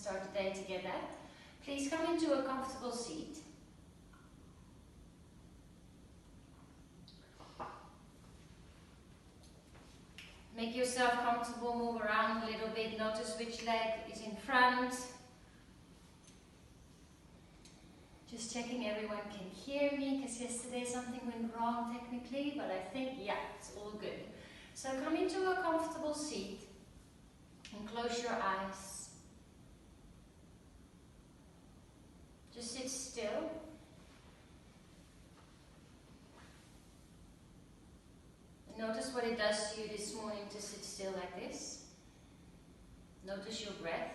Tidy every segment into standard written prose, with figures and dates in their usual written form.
start the day together. Please come into a comfortable seat. Make yourself comfortable, move around a little bit, notice which leg is in front. Just checking everyone can hear me, because yesterday something went wrong technically, but I think, yeah, it's all good. So come into a comfortable seat and close your eyes. Just sit still. Notice what it does to you this morning to sit still like this. Notice your breath.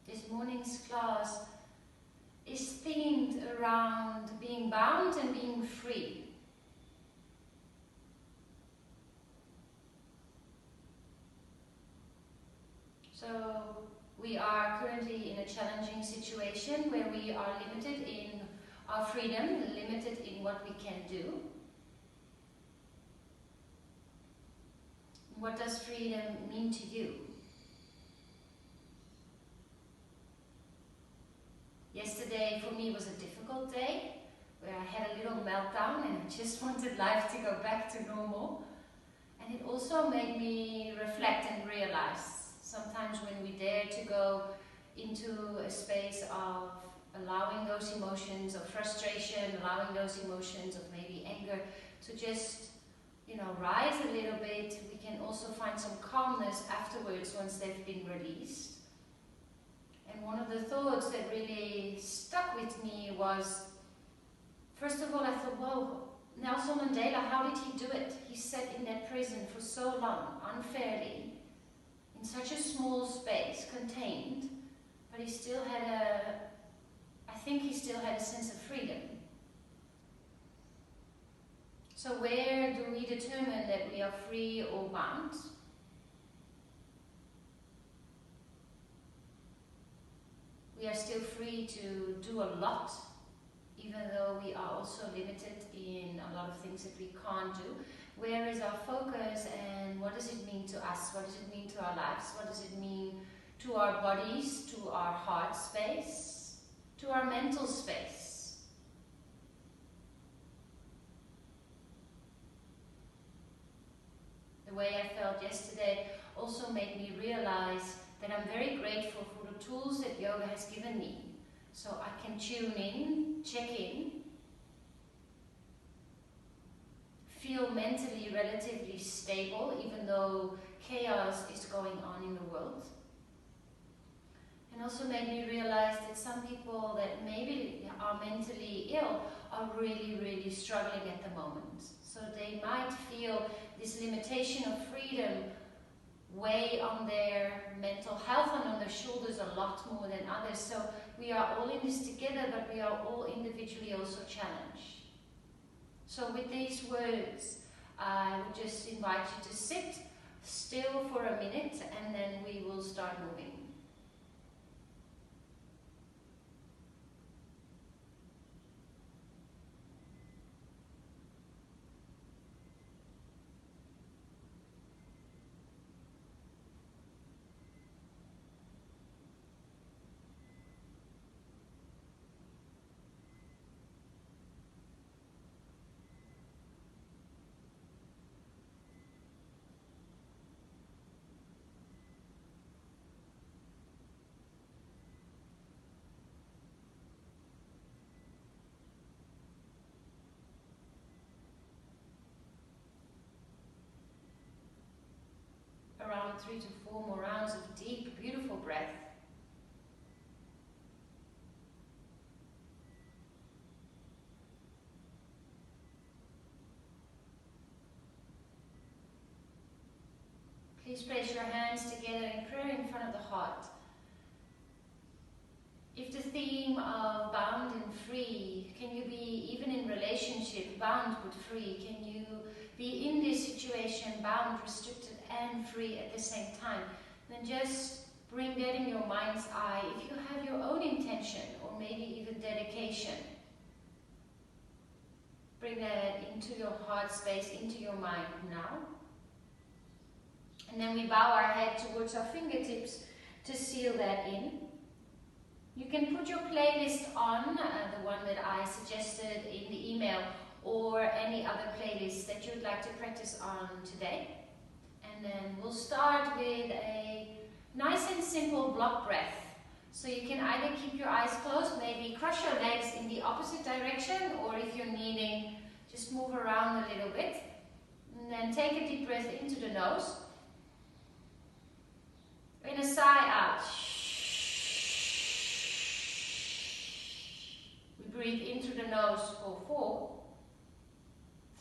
This morning's class is themed around being bound and being free. So we are currently in a challenging situation where we are limited in our freedom, limited in what we can do. What does freedom mean to you? Yesterday for me was a difficult day where I had a little meltdown and I just wanted life to go back to normal. And it also made me reflect and realize sometimes when we dare to go into a space of allowing those emotions of frustration, allowing those emotions of maybe anger to just, rise a little bit, we can also find some calmness afterwards once they've been released. And one of the thoughts that really stuck with me was, first of all, I thought, wow, Nelson Mandela, how did he do it? He sat in that prison for so long, unfairly, in such a small space, contained, but he still had I think he still had a sense of freedom. So where do we determine that we are free or bound? We are still free to do a lot, even though we are also limited in a lot of things that we can't do. Where is our focus and what does it mean to us? What does it mean to our lives? What does it mean to our bodies, to our heart space, to our mental space? The way I felt yesterday also made me realize that I'm very grateful for the tools that yoga has given me. So I can tune in, check in, feel mentally relatively stable even though chaos is going on in the world. And also made me realize that some people that maybe are mentally ill are really, really struggling at the moment. So they might feel this limitation of freedom weigh on their mental health and on their shoulders a lot more than others. So we are all in this together, but we are all individually also challenged. So with these words, I would just invite you to sit still for a minute and then we will start moving. Around 3 to 4 more rounds of deep, beautiful breath. Please place your hands together in prayer in front of the heart. If the theme of bound and free, can you be even in relationship bound but free? Can you be in this situation bound, restricted and free at the same time? Then just bring that in your mind's eye. If you have your own intention or maybe even dedication, Bring that into your heart space, into your mind now. And then we bow our head towards our fingertips to seal that in. You can put your playlist on, the one that I suggested in the email, or any other playlist that you'd like to practice on today. And then we'll start with a nice and simple block breath. So you can either keep your eyes closed, maybe cross your legs in the opposite direction, or if you're needing, just move around a little bit. And then take a deep breath into the nose. In a sigh out. We breathe into the nose for 4,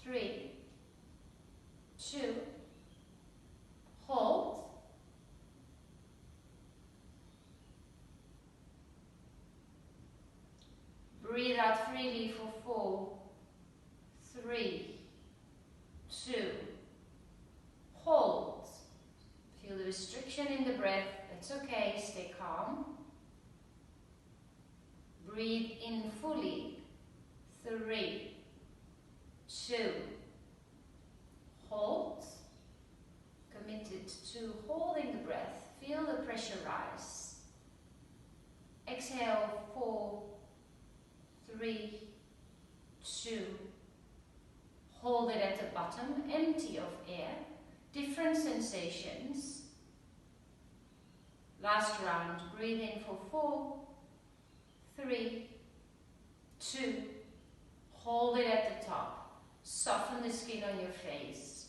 3, 2, hold. Breathe out freely for 4, 3, 2, hold. Feel the restriction in the breath. It's okay, stay calm. Breathe in fully. 3, 2, hold. Committed to holding the breath. Feel the pressure rise. Exhale, 4, 3, 2. Hold it at the bottom, empty of air. Different sensations. Last round, breathe in for 4, 3, 2. Hold it at the top. Soften the skin on your face.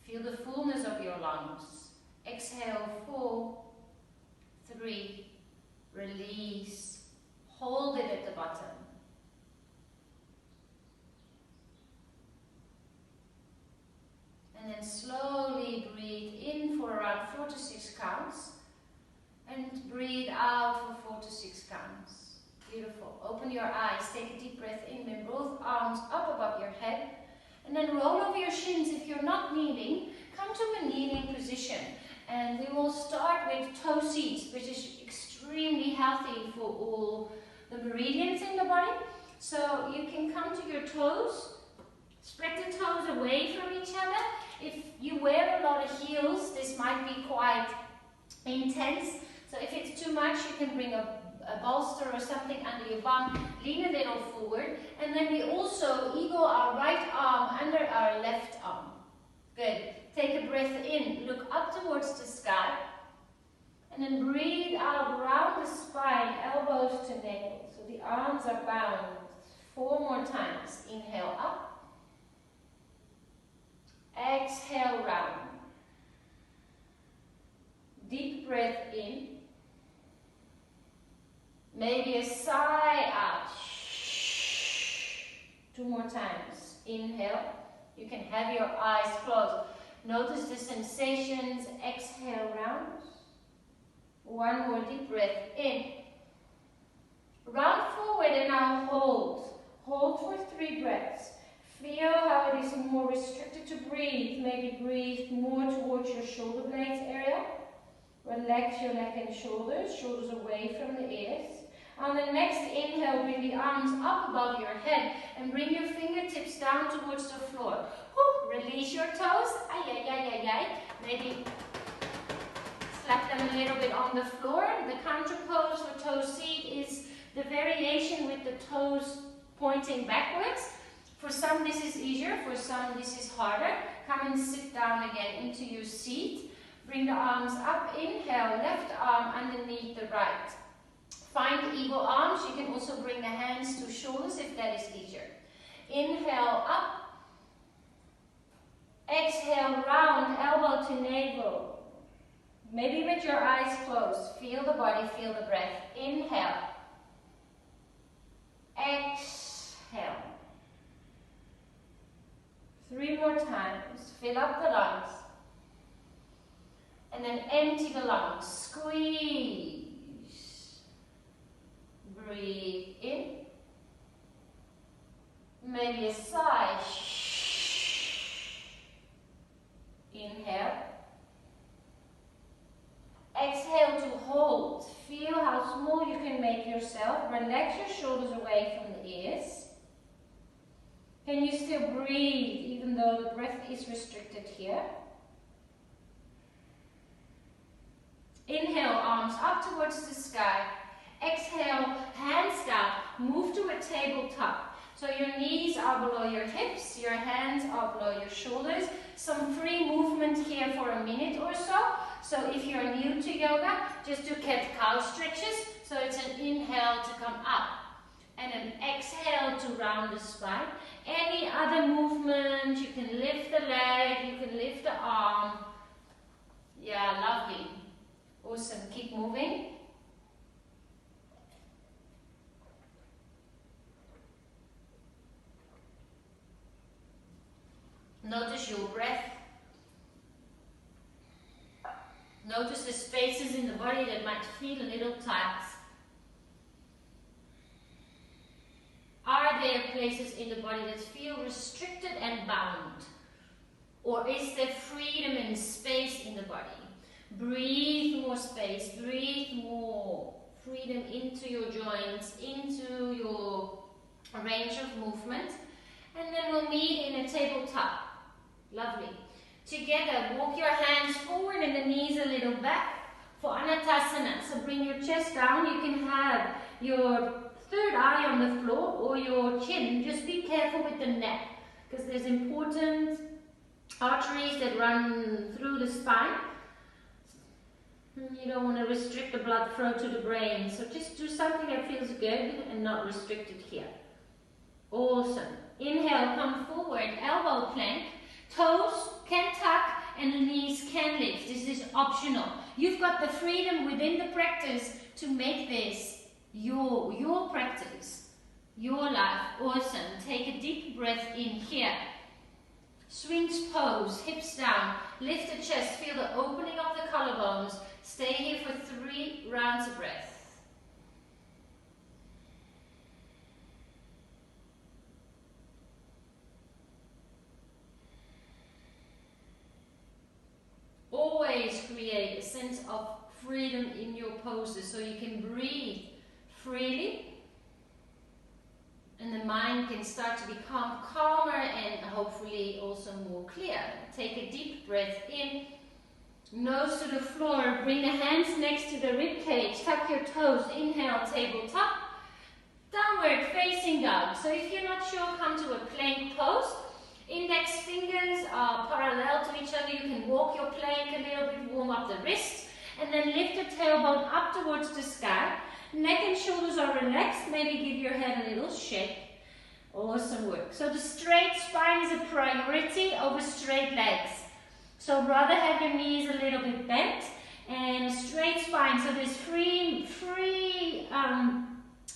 Feel the fullness of your lungs. Exhale, 4, 3, release. Hold it at the bottom. And then slowly breathe in for around 4 to 6 counts. And breathe out for 4 to 6 counts. Beautiful. Open your eyes. Take a deep breath in. Bring both arms up above your head. And then roll over your shins. If you're not kneeling, come to a kneeling position. And we will start with toe seats, which is extremely healthy for all the meridians in the body. So you can come to your toes. Spread the toes away from each other. If you wear a lot of heels, this might be quite intense. So if it's too much, you can bring a bolster or something under your bum. Lean a little forward. And then we also eagle our right arm under our left arm. Good. Take a breath in. Look up towards the sky. And then breathe out around the spine, elbows to navel. So the arms are bound. 4 more times. Inhale up. Exhale round. Deep breath in. Maybe a sigh out. 2 more times. Inhale. You can have your eyes closed. Notice the sensations. Exhale round. 1 more deep breath in. Round forward and now hold. Hold for 3 breaths. Feel how it is more restricted to breathe. Maybe breathe more towards your shoulder blades area. Relax your neck and shoulders, shoulders away from the ears. On the next inhale, bring the arms up above your head and bring your fingertips down towards the floor. Whew, release your toes. Ay, ay, ay, ay, ay. Maybe slap them a little bit on the floor. The counter pose for toe seat is the variation with the toes pointing backwards. For some this is easier, for some this is harder. Come and sit down again into your seat. Bring the arms up, inhale, left arm underneath the right. Find eagle arms. You can also bring the hands to shoulders if that is easier. Inhale up. Exhale round, elbow to navel. Maybe with your eyes closed. Feel the body, feel the breath. Inhale. Exhale. 3 more times. Fill up the lungs. And then empty the lungs. Squeeze. Breathe in. Maybe a sigh. Inhale. Exhale to hold. Feel how small you can make yourself. Relax your shoulders away from the ears. Can you still breathe even though the breath is restricted here? Inhale, arms up towards the sky. Exhale, hands down. Move to a tabletop. So your knees are below your hips, your hands are below your shoulders. Some free movement here for a minute or so. So if you're new to yoga, just do cat-cow stretches. So it's an inhale to come up and an exhale to round the spine. Any other movement, you can lift the leg, you can lift the arm. Yeah, lovely. Awesome, keep moving. Notice your breath. Notice the spaces in the body that might feel a little tight. Are there places in the body that feel restricted and bound? Or is there freedom and space in the body? Breathe more space, breathe more freedom into your joints, into your range of movement. And then we'll meet in a tabletop. Lovely. Together, walk your hands forward and the knees a little back for Utkatasana. So bring your chest down. You can have your third eye on the floor or your chin. Just be careful with the neck because there's important arteries that run through the spine. You don't want to restrict the blood flow to the brain. So just do something that feels good and not restricted here. Awesome. Inhale, come forward, elbow plank. Toes can tuck and the knees can lift. This is optional. You've got the freedom within the practice to make this your practice, your life. Awesome. Take a deep breath in here. Swings pose, hips down. Lift the chest. Feel the opening of the collarbones. Stay here for 3 rounds of breath. Always create a sense of freedom in your poses so you can breathe freely and the mind can start to become calmer and hopefully also more clear. Take a deep breath in, nose to the floor, bring the hands next to the rib cage, tuck your toes, inhale, tabletop, downward facing dog. So if you're not sure, come to a plank pose. Index fingers are parallel to each other. You can walk your plank a little bit, warm up the wrists, and then lift the tailbone up towards the sky. Neck and shoulders are relaxed. Maybe give your head a little shake. Awesome work. So the straight spine is a priority over straight legs. So rather have your knees a little bit bent and a straight spine. So there's free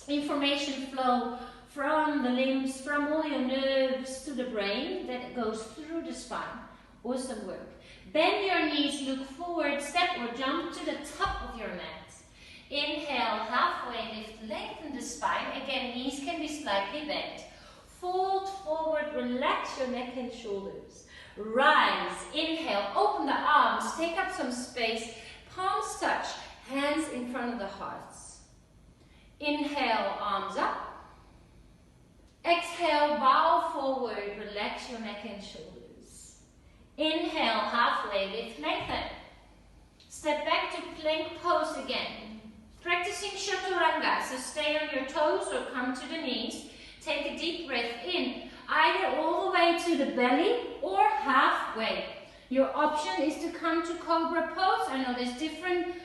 information flow from the limbs, from all your nerves to the brain that goes through the spine. Awesome work. Bend your knees, look forward, step or jump to the top of your mat. Inhale, halfway lift, lengthen the spine. Again, knees can be slightly bent. Fold forward, relax your neck and shoulders. Rise, inhale, open the arms, take up some space. Palms touch, hands in front of the hearts. Inhale, arms up. Exhale, bow forward, relax your neck and shoulders. Inhale, halfway lift, lengthen. Step back to plank pose again. Practicing chaturanga, so stay on your toes or come to the knees. Take a deep breath in, either all the way to the belly or halfway. Your option is to come to cobra pose. I know there's different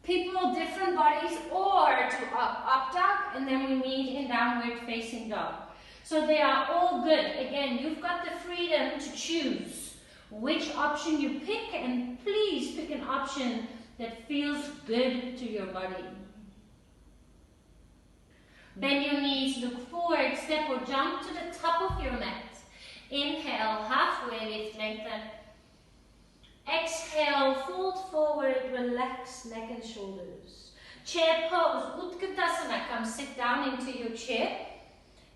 people, different bodies, or to up dog, and then we meet in downward facing dog. So they are all good. Again, you've got the freedom to choose which option you pick, and please pick an option that feels good to your body. Bend your knees, look forward, step or jump to the top of your mat. Inhale, halfway lift, lengthen. Exhale, fold forward, relax neck and shoulders. Chair pose, Utkatasana, come sit down into your chair.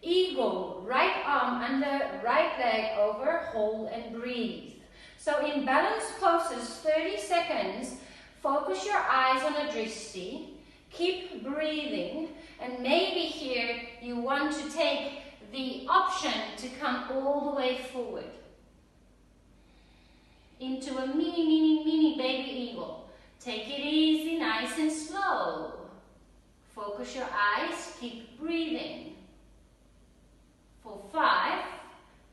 Eagle, right arm under, right leg over, hold and breathe. So in balanced poses, 30 seconds, focus your eyes on a drishti, keep breathing, and maybe here you want to take the option to come all the way forward into a mini baby eagle. Take it easy, nice and slow. Focus your eyes, keep breathing. For 5,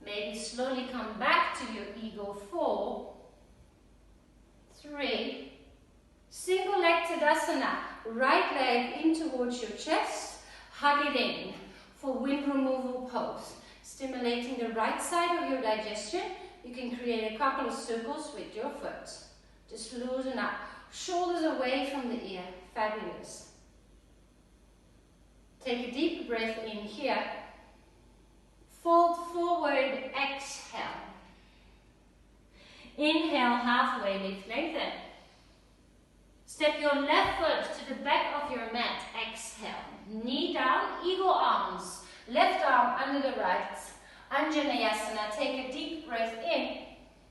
maybe slowly come back to your eagle. 4, 3, single leg Tadasana, right leg in towards your chest, hug it in for wind removal pose. Stimulating the right side of your digestion, you can create a couple of circles with your foot. Just loosen up, shoulders away from the ear, fabulous. Take a deep breath in here. Fold forward, exhale. Inhale, halfway lift, lengthen. Step your left foot to the back of your mat, exhale. Knee down, eagle arms. Left arm under the right. Anjaneyasana, take a deep breath in.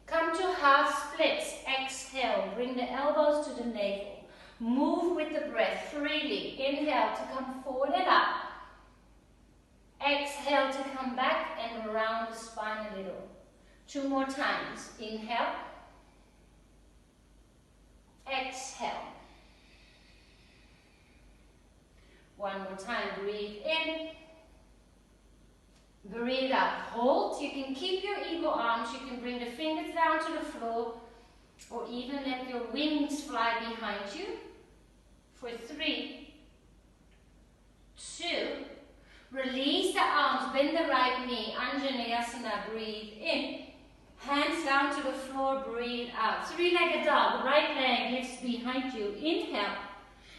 Come to half splits, exhale. Bring the elbows to the navel. Move with the breath freely. Inhale to come forward and up. Exhale to come back and around the spine a little. 2 more times. Inhale. Exhale. 1 more time. Breathe in. Breathe out. Hold. You can keep your eagle arms. You can bring the fingers down to the floor or even let your wings fly behind you. For 3, 2, release the arms, bend the right knee, Anjaneyasana, breathe in. Hands down to the floor, breathe out. 3-legged dog, right leg lifts behind you. Inhale,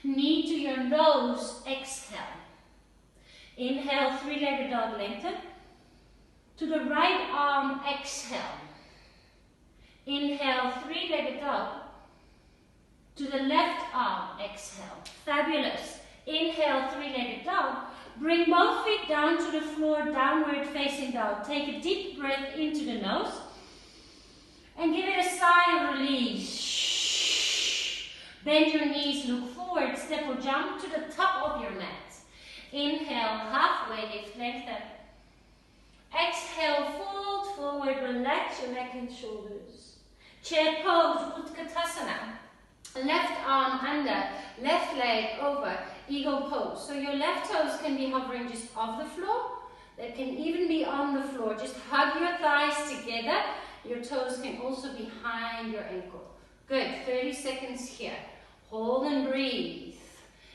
knee to your nose, exhale. Inhale, 3-legged dog, lengthen. To the right arm, exhale. Inhale, 3-legged dog. To the left arm, exhale. Fabulous. Inhale, 3-legged dog. Bring both feet down to the floor, downward facing dog. Take a deep breath into the nose. And give it a sigh of release. Bend your knees, look forward, step or jump to the top of your mat. Inhale, halfway lift, lengthen. Exhale, fold forward, relax your neck and shoulders. Chair pose, Utkatasana. Left arm under, left leg over, eagle pose. So your left toes can be hovering just off the floor. They can even be on the floor. Just hug your thighs together. Your toes can also be behind your ankle. Good, 30 seconds here. Hold and breathe.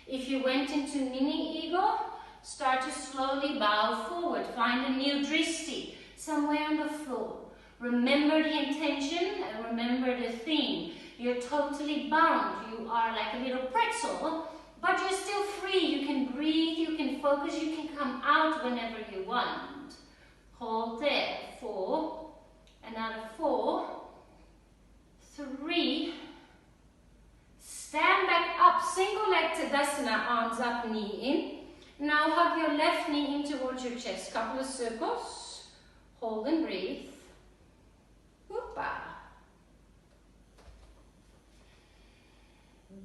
If you went into mini eagle, start to slowly bow forward. Find a new dristi somewhere on the floor. Remember the intention and remember the theme. You're totally bound. You are like a little pretzel, but you're still free. You can breathe, you can focus, you can come out whenever you want. Hold there. 4, another 4, 3, stand back up, single leg Tadasana, arms up, knee in. Now hug your left knee in towards your chest, couple of circles, hold and breathe. Whoopa.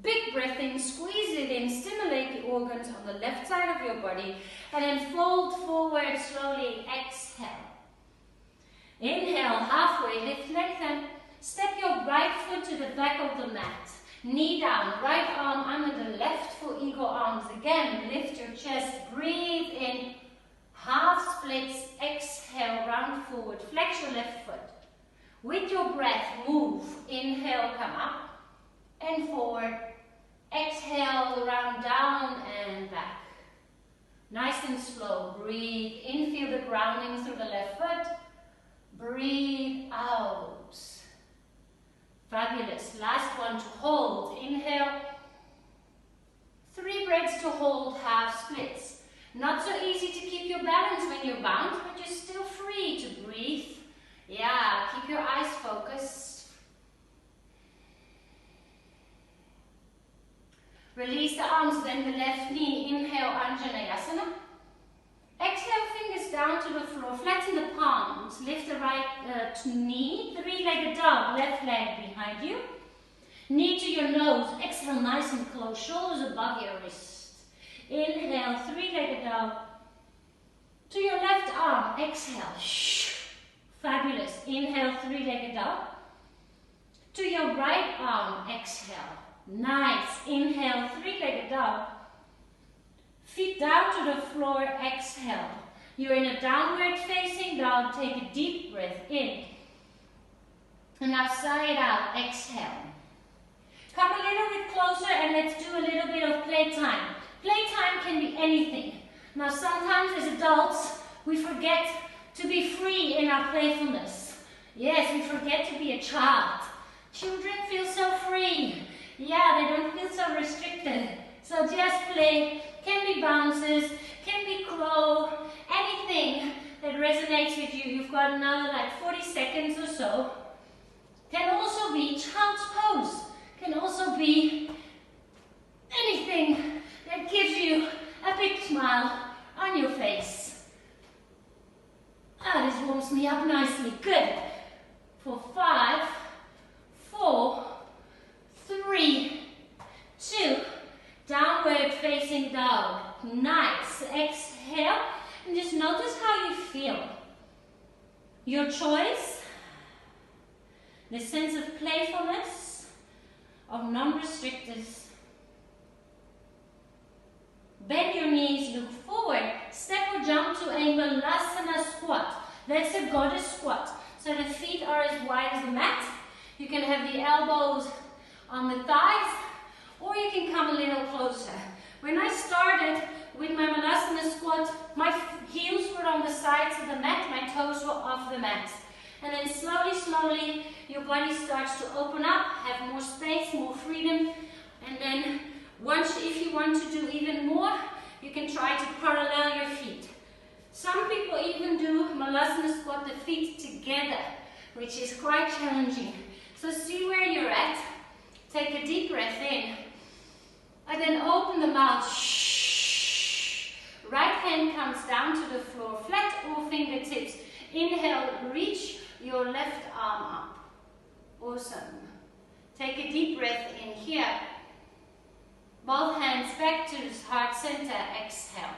Big breath in, squeeze it in, stimulate the organs on the left side of your body, and then fold forward slowly, exhale. Inhale, halfway, lift, lengthen. Step your right foot to the back of the mat. Knee down, right arm under the left for eagle arms. Again, lift your chest, breathe in. Half splits, exhale, round forward. Flex your left foot. With your breath, move. Inhale, come up and forward. Exhale, round down and back. Nice and slow. Breathe in, feel the grounding through the left foot. Breathe out. Fabulous. Last one to hold. Inhale. 3 breaths to hold, half splits. Not so easy to keep your balance when you're bound, but you're still free to breathe. Yeah, keep your eyes focused. Release the arms, bend the left knee. Inhale, Anjaneyasana. Exhale, fingers down to the floor. Flatten the palms. Lift the right knee. 3-legged dog, left leg behind you. Knee to your nose. Exhale, nice and close. Shoulders above your wrist. Inhale, 3-legged dog. To your left arm, exhale. Fabulous. Inhale, three-legged dog. To your right arm, exhale. Nice. Inhale, three-legged dog. Feet down to the floor, exhale. You're in a downward facing dog. Take a deep breath in. And now sigh it out, exhale. Come a little bit closer and let's do a little bit of playtime. Playtime can be anything. Now sometimes as adults, we forget to be free in our playfulness. Yes, we forget to be a child. Children feel so free. Yeah, they don't feel so restricted. So just play. Can be bounces, can be crow, anything that resonates with you. You've got another like 40 seconds or so. Can also be child's pose. Can also be anything that gives you a big smile on your face. Ah, this warms me up nicely. Good. For 5, 4, 3, 2, downward facing dog. Nice. Exhale and just notice how you feel. Your choice. The sense of playfulness, of non-restrictedness. Bend your knees, look forward. Step or jump to a Vinyasa squat. That's a goddess squat. So the feet are as wide as the mat. You can have the elbows on the thighs, or you can come a little closer. When I started with my Vinyasa squat, my heels were on the sides of the mat, my toes were off the mat. And then slowly, slowly, your body starts to open up, have more space, more freedom. And then once, if you want to do even more, you can try to parallel your feet. Some people even do Vinyasa squat, the feet together, which is quite challenging. So see where you're at. Take a deep breath in. And then open the mouth. Shh. Right hand comes down to the floor, flat or fingertips. Inhale, reach your left arm up. Awesome. Take a deep breath in here. Both hands back to the heart center. Exhale.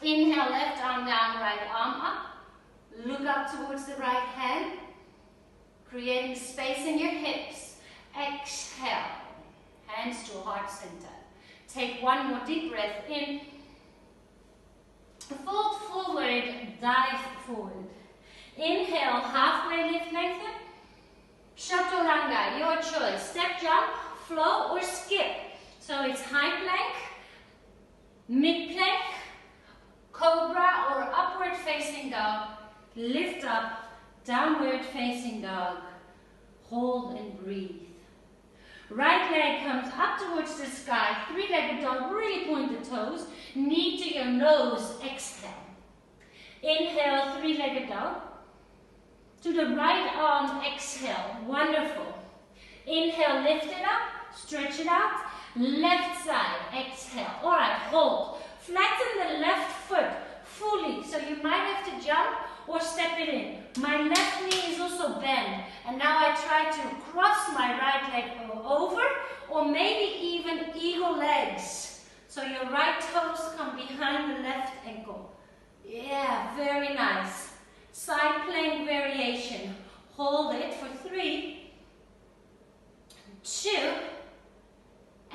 Inhale, left arm down, right arm up. Look up towards the right hand. Creating space in your hips. Exhale. Hands to heart center. Take one more deep breath in. Fold forward, dive forward. Inhale, halfway lift, lengthen. Chaturanga, your choice. Step, jump, flow, or skip. So it's high plank, mid plank, cobra, or upward facing dog. Lift up, downward facing dog. Hold and breathe. Right leg comes up towards the sky. Three-legged dog, really point the toes. Knee to your nose, exhale. Inhale, three-legged dog. To the right arm, exhale. Wonderful. Inhale, lift it up, stretch it out. Left side, exhale. All right, hold. Flatten the left foot fully. So you might have to jump or step it in. My left knee is also bent. And now I try to cross my right leg over, or maybe even eagle legs. So your right toes come behind the left ankle. Yeah, very nice. Side plank variation. Hold it for 3, 2,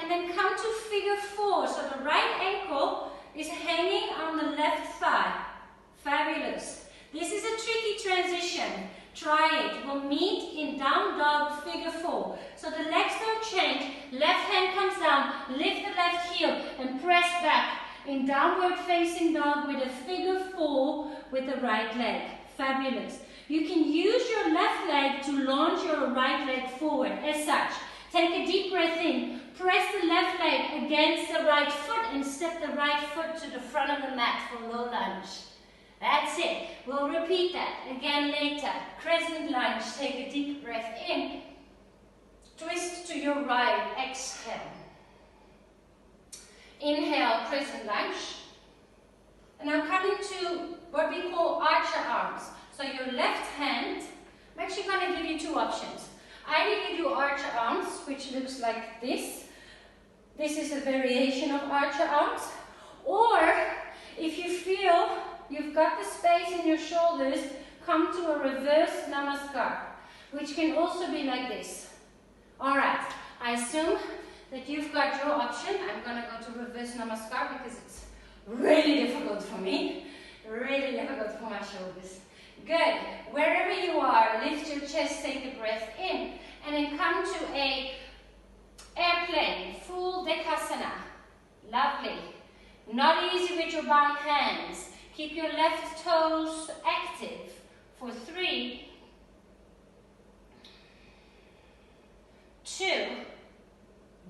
and then come to figure 4. So the right ankle is hanging on the left thigh. Fabulous. This is a tricky transition. Try it. We'll meet in down dog figure 4. So the legs don't change. Left hand comes down. Lift the left heel and press back in downward facing dog with a figure 4 with the right leg. Fabulous. You can use your left leg to launch your right leg forward as such. Take a deep breath in. Press the left leg against the right foot and step the right foot to the front of the mat for low lunge. That's it. We'll repeat that again later. Crescent lunge. Take a deep breath in. Twist to your right. Exhale. Inhale, crescent lunge. And now coming to what we call archer arms. So your left hand, I'm actually going to give you 2 options. Either you do archer arms, which looks like this. This is a variation of archer arms. Or If you feel you've got the space in your shoulders, come to a reverse namaskar, which can also be like this. Alright, I assume that you've got your option. I'm going to go to reverse namaskar because it's really difficult for me. Really difficult for my shoulders. Good. Wherever you are, lift your chest, take a breath in, and then come to a airplane, full Utkatasana. Lovely. Not easy with your bound hands. Keep your left toes active for 3, 2,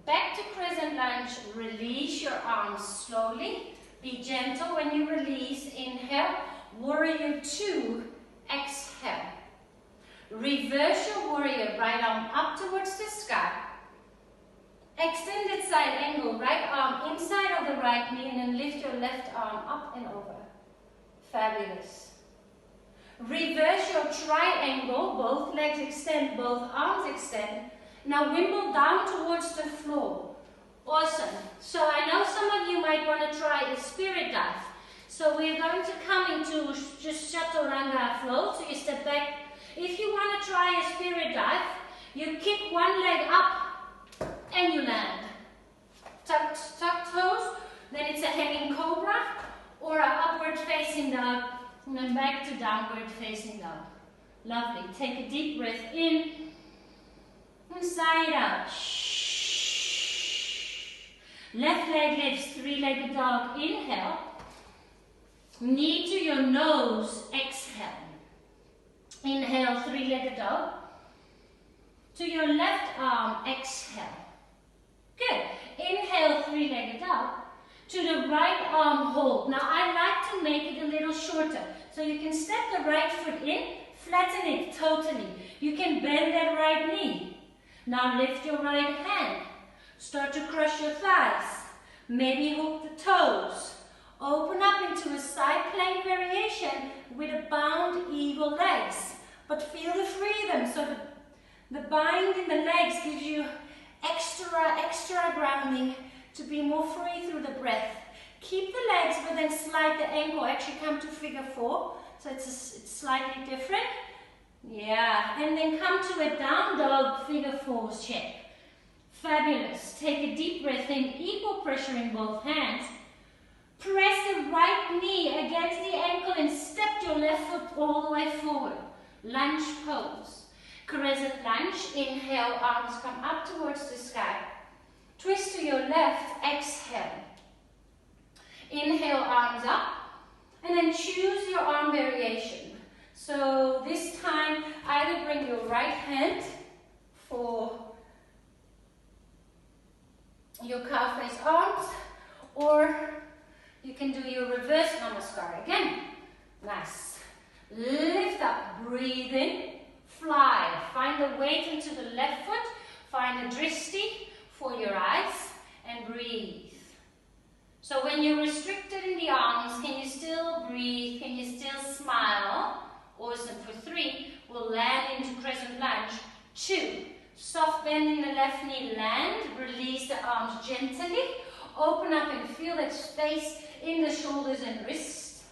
back to Crescent Lunge, release your arms slowly. Be gentle when you release. Inhale, Warrior 2, exhale. Reverse your Warrior, right arm up towards the sky. Extended side angle, right arm inside of the right knee, and then lift your left arm up and over. Fabulous. Reverse your triangle, both legs extend, both arms extend. Now wimble down towards the floor. Awesome. So I know some of you might want to try a spirit dive. So we're going to come into just chaturanga flow. So you step back. If you want to try a spirit dive, you kick one leg up and you land. Tuck toes, then it's a hanging cobra or an upward facing dog, and then back to downward facing dog. Lovely. Take a deep breath in and sigh it out. Left leg lifts, 3-legged dog. Inhale. Knee to your nose. Exhale. Inhale, 3-legged dog. To your left arm. Exhale. Good. Inhale, 3-legged dog. To the right arm, hold. Now I like to make it a little shorter. So you can step the right foot in, flatten it totally. You can bend that right knee. Now lift your right hand. Start to crush your thighs. Maybe hook the toes. Open up into a side plank variation with a bound eagle legs. But feel the freedom. So the bind in the legs gives you extra grounding to be more free through the breath. Keep the legs, but then slide the ankle. Actually come to figure 4. So it's slightly different. Yeah, and then come to a down dog figure 4 shape. Fabulous. Take a deep breath in, equal pressure in both hands. Press the right knee against the ankle and step your left foot all the way forward. Lunge pose. Crescent lunge. Inhale, arms come up towards the sky. Twist to your left, exhale. Inhale, arms up. And then choose your arm variation. So this time, either bring your right hand for your cow face arms, or you can do your reverse namaskar again. Nice. Lift up, breathe in, fly. Find the weight into the left foot. Find a dristi for your eyes and breathe. So when you're restricted in the arms, can you still breathe? Can you still smile? Awesome. For 3, we'll land into Crescent Lunge. 2, soft bend in the left knee, land. Release the arms gently. Open up and feel that space in the shoulders and wrists.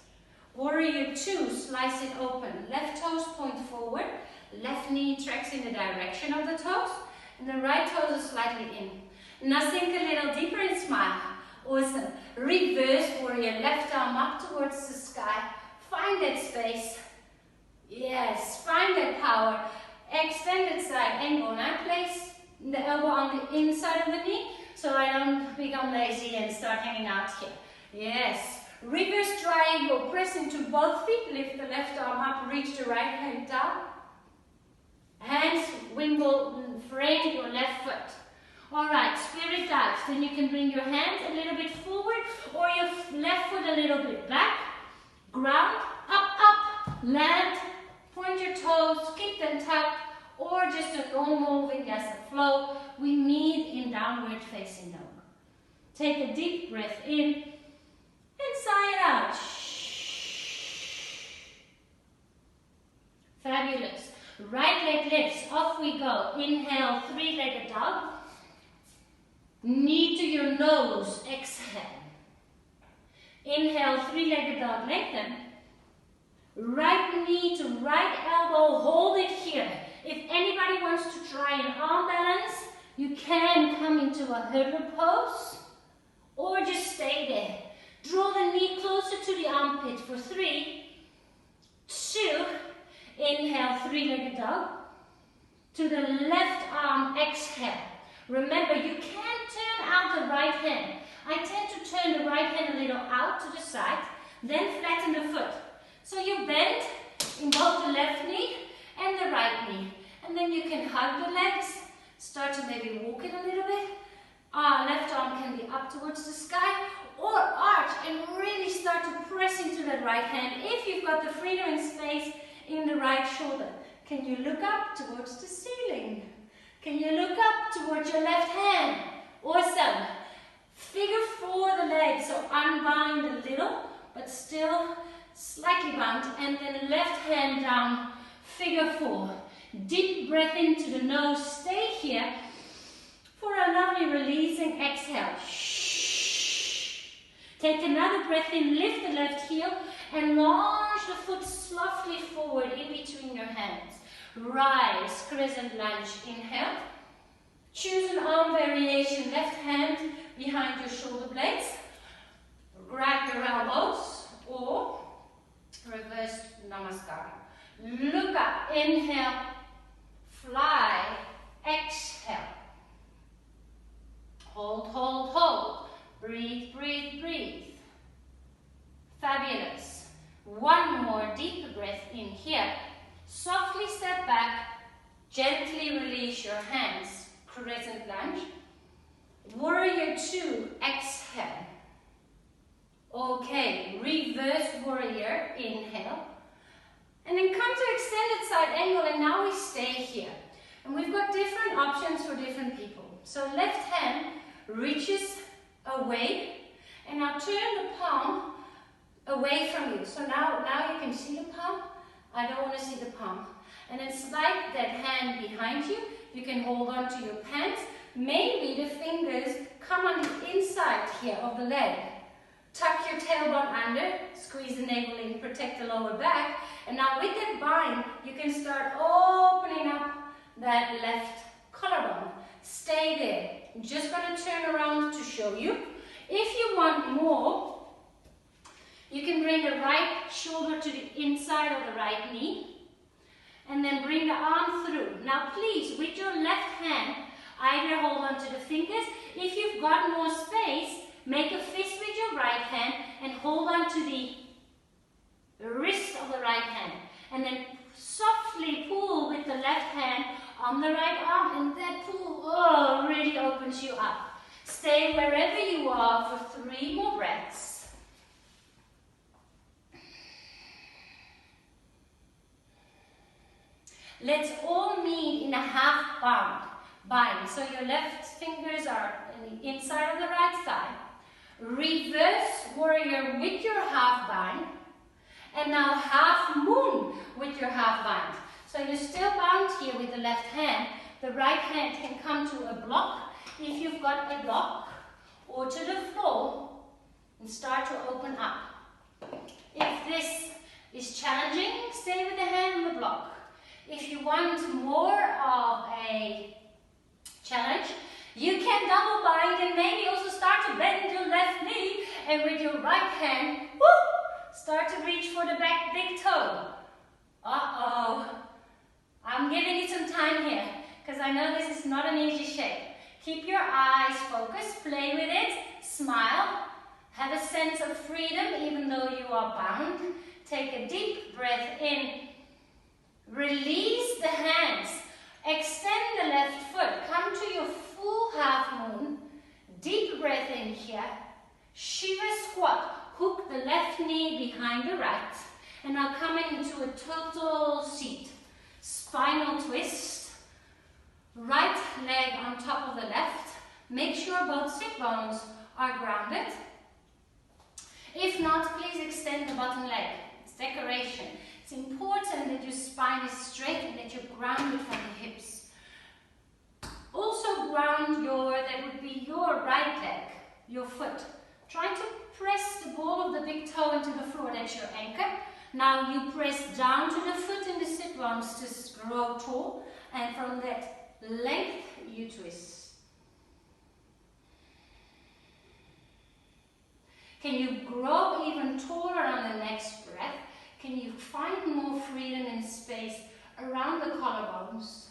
Warrior 2, slice it open. Left toes point forward. Left knee tracks in the direction of the toes. And the right toes are slightly in. Now sink a little deeper and smile. Awesome. Reverse warrior. Left arm up towards the sky. Find that space. Yes. Find that power. Extended side angle. Now place the elbow on the inside of the knee so I don't become lazy and start hanging out here. Yes. Reverse triangle. Press into both feet. Lift the left arm up. Reach the right hand down. Hands wimble, frame your left foot. Alright, spirit dives. Then you can bring your hands a little bit forward or your left foot a little bit back. Ground, up, land, point your toes, keep them tucked, or just a normal Vinyasa flow. We meet in downward facing dog. Take a deep breath in and sigh it out. Fabulous. Right leg lifts, off we go. Inhale, 3-legged dog. Knee to your nose, exhale. Inhale, three-legged dog, lengthen. Right knee to right elbow, hold it here. If anybody wants to try an arm balance, you can come into a hurdle pose or just stay there. Draw the knee closer to the armpit for 3, 2, inhale, three-legged dog. To the left arm, exhale. Remember, you can turn out the right hand. I tend to turn the right hand a little out to the side, then flatten the foot. So you bend in both the left knee and the right knee. And then you can hug the legs, start to maybe walk it a little bit. Left arm can be up towards the sky, or arch and really start to press into that right hand if you've got the freedom and space in the right shoulder. Can you look up towards the ceiling? Can you look up towards your left hand? Awesome. Figure 4 the legs, so unbind a little, but still slightly bound, and then left hand down, figure 4. Deep breath into the nose, stay here for a lovely releasing exhale. Take another breath in, lift the left heel, and launch the foot softly forward in between your hands. Rise, Crescent Lunge, inhale. Choose an arm variation, left hand behind your shoulder blades. Grab your elbows, or reverse Namaste. Look up, inhale, fly, exhale. Hold, hold, hold. Breathe, breathe, breathe. Fabulous. One more deep breath in here. Softly step back, gently release your hands. Crescent Lunge. Warrior 2, exhale. Okay, reverse warrior, inhale. And then come to extended side angle, and now we stay here. And we've got different options for different people. So left hand reaches away, and now turn the palm away from you. So now you can see the palm. I don't want to see the palm. And then slide that hand behind you. You can hold on to your pants. Maybe the fingers come on the inside here of the leg. Tuck your tailbone under, squeeze the navel in, protect the lower back. And now with that bind, you can start opening up that left collarbone. Stay there. I'm just going to turn around to show you. If you want more, you can bring the right shoulder to the inside of the right knee. And then bring the arm through. Now please, with your left hand, either hold on to the fingers. If you've got more space, make a fist with your right hand and hold on to the wrist of the right hand. And then softly pull with the left hand on the right arm, and that pull really opens you up. Stay wherever you are for 3 more breaths. Let's all meet in a half bind. So your left fingers are on the inside of the right thigh. Reverse warrior with your half bind. And now half moon with your half bind. So you're still bound here with the left hand. The right hand can come to a block if you've got a block, or to the floor, and start to open up. If this is challenging, stay with the hand on the block. If you want more of a challenge, you can double bind and maybe also start to bend your left knee, and with your right hand, start to reach for the back big toe. I'm giving you some time here, because I know this is not an easy shape. Keep your eyes focused, play with it, smile, have a sense of freedom even though you are bound. Take a deep breath in. Release the hands. Extend the left foot. Come to your full half moon. Deep breath in here. Shiva squat. Hook the left knee behind the right. And now come into a total seat. Spinal twist. Right leg on top of the left. Make sure both sit bones are grounded. If not, please extend the bottom leg. It's decoration. It's important that your spine is straight and that you're grounded from the hips. Also ground that would be your right leg, your foot. Try to press the ball of the that's your anchor. Now you press down to the foot in the sit bones to grow tall, and from that length you twist. Can you grow even taller on the next breath? Can you find more freedom and space around the collarbones,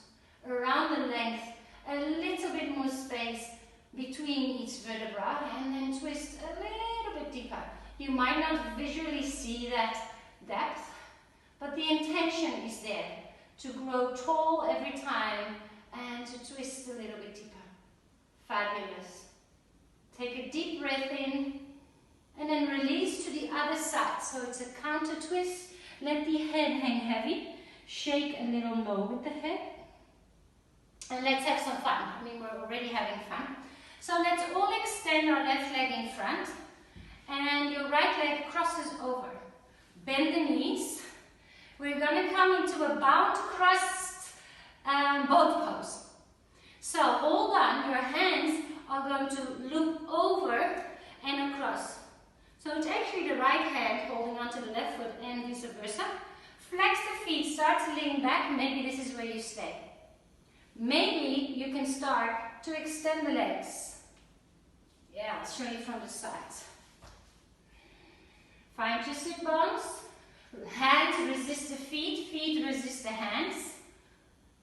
around the length, a little bit more space between each vertebra, and then twist a little bit deeper. You might not visually see that depth, but the intention is there to grow tall every time and to twist a little bit deeper. Fabulous. Take a deep breath in and then release to the other side. So it's a counter twist. Let the head hang heavy. Shake a little low with the head. And let's have some fun. I mean, we're already having fun. So let's all extend our left leg in front. And your right leg crosses over. Bend the knees. We're going to come into a bound crust boat pose. So hold on. Your hands are going to loop over and across. So it's actually the right hand holding onto the left foot and vice versa. Flex the feet, start to lean back. Maybe this is where you stay. Maybe you can start to extend the legs. Yeah, I'll show you from the side. Find your sit bones. Hands resist the feet, feet resist the hands.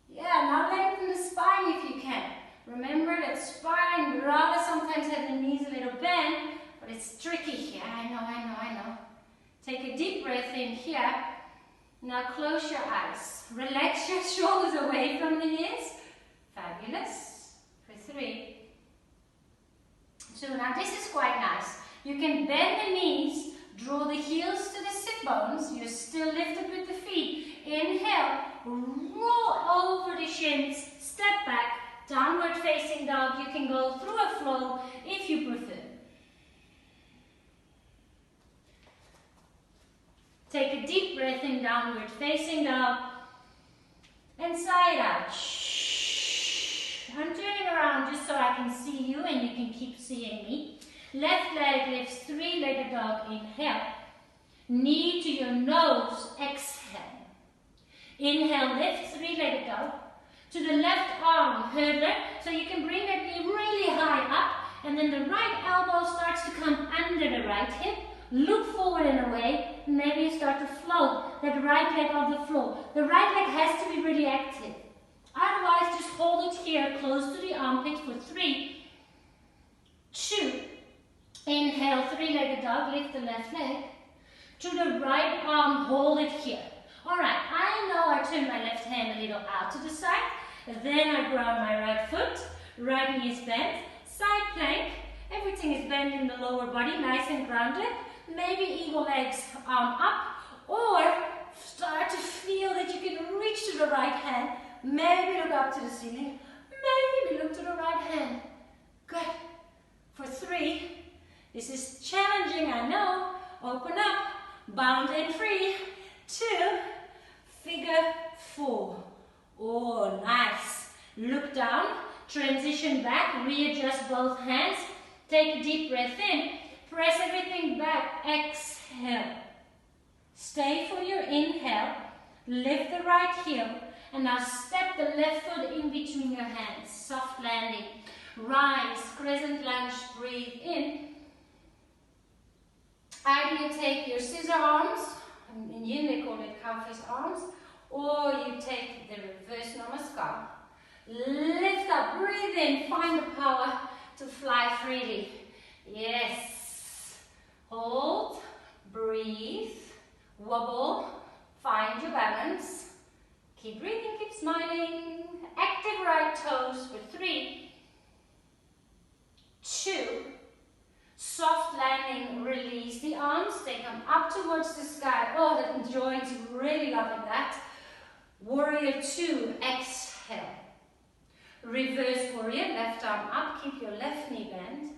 Yeah, now lengthen the spine if you can. Remember that spine rather sometimes have the knees a little bent, but it's tricky here. I know. Take a deep breath in here. Now close your eyes. Relax your shoulders away from the ears. Fabulous. For 3. 2. Now this is quite nice. You can bend the knees, draw the heels to the sit bones. You're still lifted with the feet. Inhale, roll over the shins, step back, downward facing dog. You can go through a flow if you prefer. Take a deep breath in, downward facing dog, and side out. I'm turning around just so I can see you and you can keep seeing me. Left leg lifts, 3-legged dog, inhale. Knee to your nose, exhale. Inhale, lift, 3-legged dog. To the left arm, hurdler, so you can bring that knee really high up, and then the right elbow starts to come under the right hip. Look forward and away, maybe you start to float that right leg on the floor. The right leg has to be really active. Otherwise, just hold it here, close to the armpit for 3, 2. Inhale, 3-legged dog, lift the left leg. To the right arm, hold it here. Alright, I know I turn my left hand a little out to the side. Then I ground my right foot. Right knee is bent. Side plank. Everything is bent in the lower body, nice and grounded. Maybe eagle legs, arm up. Or start to feel that you can reach to the right hand. Maybe look up to the ceiling. Maybe look to the right hand. Good. For 3. This is challenging, I know. Open up. Bound and free. 2. Figure 4. Oh, nice. Look down. Transition back. Readjust both hands. Take a deep breath in. Press everything back. Exhale. Stay for your inhale. Lift the right heel. And now step the left foot in between your hands. Soft landing. Rise. Crescent lunge. Breathe in. Either you take your scissor arms, in Yin they call it cowfish arms, or you take the reverse Namaste. Lift up, breathe in, find the power to fly freely. Yes. Hold, breathe, wobble, find your balance. Keep breathing, keep smiling. Active right toes for 3, 2. Soft landing, release the arms, take them up towards the sky. Oh, the joints, really loving that. Warrior 2, exhale. Reverse warrior, left arm up, keep your left knee bent.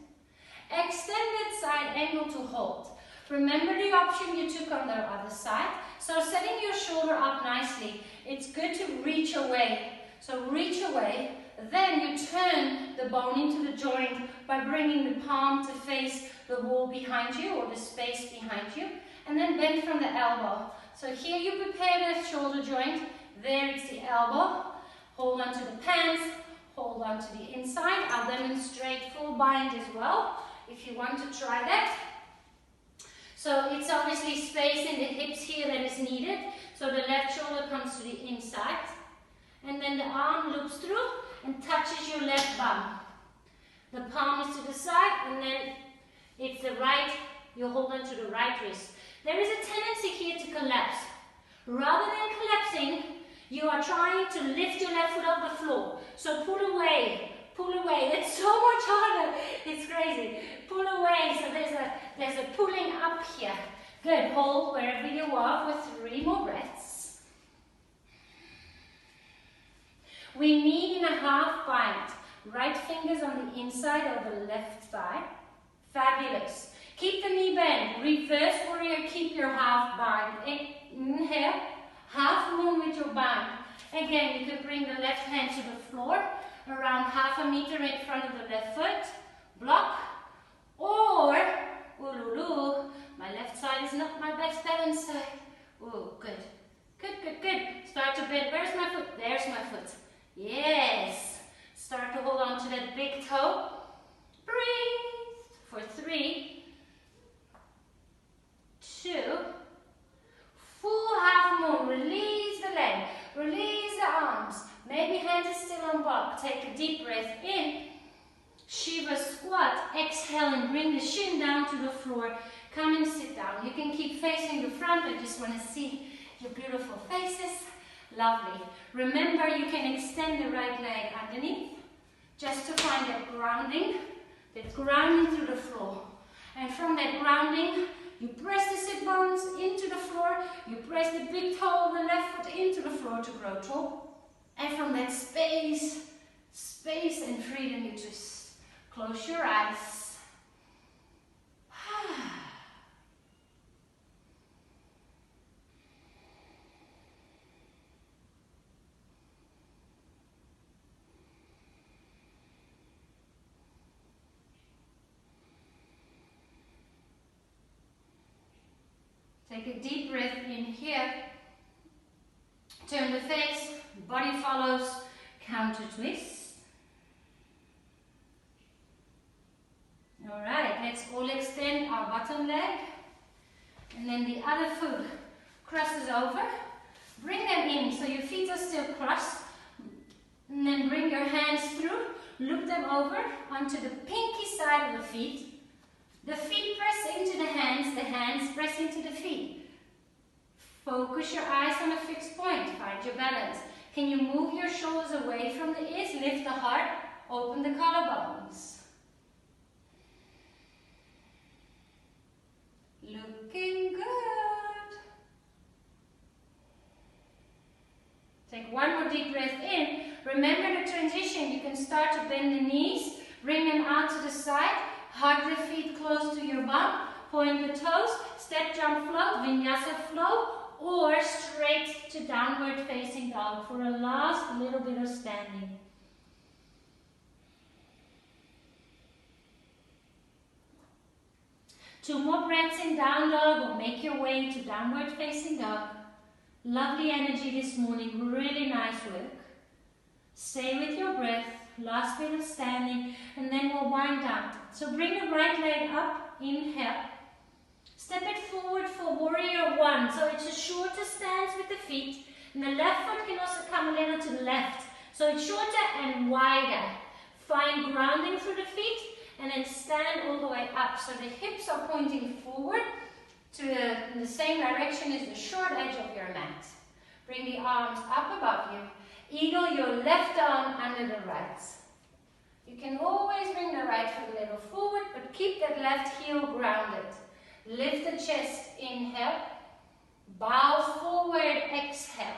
Extended side angle to hold. Remember the option you took on the other side. So setting your shoulder up nicely. It's good to reach away. So reach away. Then you turn the bone into the joint by bringing the palm to face the wall behind you or the space behind you. and then bend from the elbow. So here you prepare the shoulder joint, there it's the elbow. Hold on to the pants, hold on to the inside. I'll demonstrate full bind as well, if you want to try that. So it's obviously space in the hips here that is needed. So the left shoulder comes to the inside. And then the arm loops through and touches your left bum. The palm is to the side, and then it's the right, you hold on to the right wrist. There is a tendency here to collapse. Rather than collapsing, you are trying to lift your left foot off the floor. So pull away, it's so much harder, it's crazy. Pull away, so there's a pulling up here. Good, hold wherever you are for 3 more breaths. We meet in a half bind. Right fingers on the inside of the left thigh. Fabulous. Keep the knee bent. Reverse warrior, keep your half bind. Inhale, half moon with your bind. Again, you can bring the left hand to the floor, around 1/2 meter in front of the left foot. Block. Or, ululu, my left side is not my best balance side. Oh, good. Good. Start to bend. Where's my foot? There's my foot. Yes. Start to hold on to that big toe. Breathe for 3, 2, full half moon. Release the leg, release the arms. Maybe hands are still on block. Take a deep breath in. Shiva squat. Exhale and bring the shin down to the floor. Come and sit down. You can keep facing the front. I just want to see your beautiful faces. Lovely. Remember, you can extend the right leg underneath just to find that grounding through the floor. And from that grounding, you press the sit bones into the floor, you press the big toe of the left foot into the floor to grow tall. And from that space and freedom, you twist. Close your eyes. Take a deep breath in here. Turn the face, body follows, counter twist. Alright, let's all extend our bottom leg. And then the other foot crosses over. Bring them in so your feet are still crossed. And then bring your hands through, loop them over onto the pinky side of the feet. The feet press into the hands press into the feet. Focus your eyes on a fixed point, find your balance. Can you move your shoulders away from the ears, lift the heart, open the collarbones. Looking good. Take one more deep breath in. Remember the transition, you can start to bend the knees, bring them out to the side. Hug the feet close to your bum, point the toes, step, jump, flow, Vinyasa flow, or straight to downward facing dog for a last little bit of standing. Two more breaths in down dog, or make your way to downward facing dog. Lovely energy this morning, really nice work. Stay with your breath. Last bit of standing, and then we'll wind down. So bring the right leg up, inhale. Step it forward for warrior 1. So it's a shorter stance with the feet, and the left foot can also come a little to the left. So it's shorter and wider. Find grounding through the feet, and then stand all the way up. So the hips are pointing forward to the same direction as the short edge of your mat. Bring the arms up above you. Eagle your left arm under the right. You can always bring the right foot a little forward, but keep that left heel grounded. Lift the chest, inhale. Bow forward, exhale.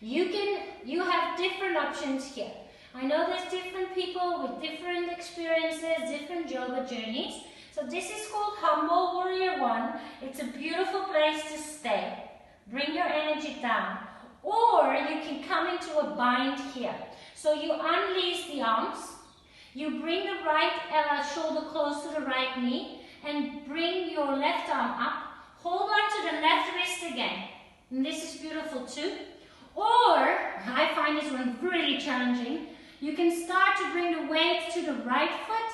You have different options here. I know there's different people with different experiences, different yoga journeys. So this is called Humble Warrior 1. It's a beautiful place to stay. Bring your energy down. Or you can come into a bind here. So you unleash the arms, you bring the right shoulder close to the right knee, and bring your left arm up. Hold on to the left wrist again. And this is beautiful too. Or, I find this one really challenging, you can start to bring the weight to the right foot